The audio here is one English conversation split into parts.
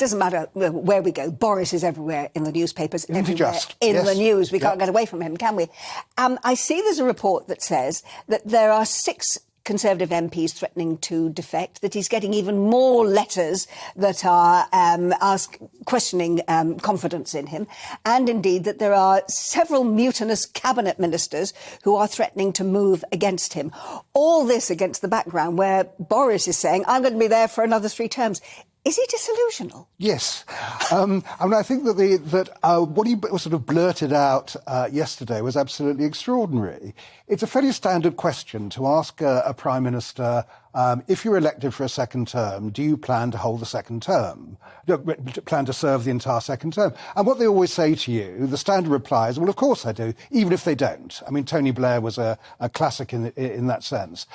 doesn't matter where we go, Boris is everywhere in the newspapers, Isn't he just? in Yes. the news. We Yep. can't get away from him, can we? I see there's a report that says that there are 6 Conservative MPs threatening to defect, that he's getting even more letters that are questioning confidence in him, and indeed that there are several mutinous cabinet ministers who are threatening to move against him. All this against the background where Boris is saying, I'm going to be there for another 3 terms. Is he disillusional? Yes. I think that what he sort of blurted out yesterday was absolutely extraordinary. It's a fairly standard question to ask a Prime Minister, if you're elected for a second term, do you plan to hold the second term? Do you plan to serve the entire second term? And what they always say to you, the standard reply is, well, of course I do, even if they don't. I mean, Tony Blair was a classic in that sense.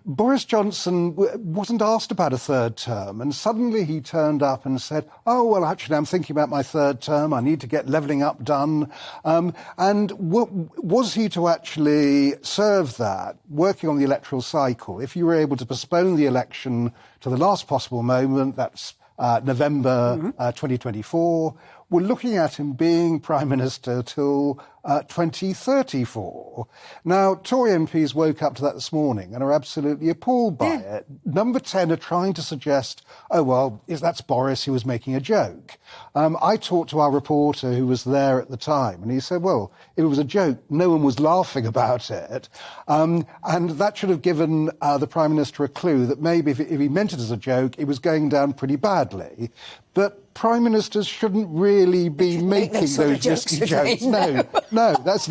Boris Johnson wasn't asked about a third term, and suddenly he turned up and said, oh, well, actually, I'm thinking about my third term. I need to get levelling up done. And was he to actually serve that, working on the electoral cycle, if you were able to postpone the election to the last possible moment, that's November 2024, we're looking at him being Prime Minister till 2034. Now, Tory MPs woke up to that this morning and are absolutely appalled by it. Number 10 are trying to suggest, oh, well, that's Boris who was making a joke. I talked to our reporter who was there at the time, and he said, well, if it was a joke, no one was laughing about it. And that should have given the Prime Minister a clue that maybe if he meant it as a joke, it was going down pretty badly. But Prime Ministers shouldn't really be making those risky jokes. No, that's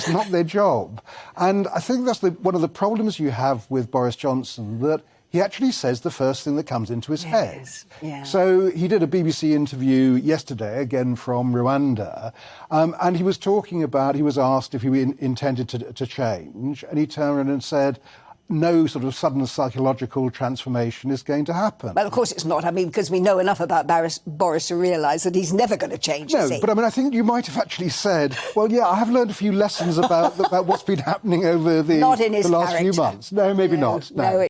not their job. And I think that's one of the problems you have with Boris Johnson, that he actually says the first thing that comes into his head. Yeah. So he did a BBC interview yesterday, again from Rwanda, and he was asked if he intended to change, and he turned around and said, no sort of sudden psychological transformation is going to happen. Well, of course it's not. I mean, because we know enough about Boris to realise that he's never going to change, is he? But I mean, I think you might have actually said, well, yeah, I have learned a few lessons about what's been happening over the last few months. No, maybe not. No.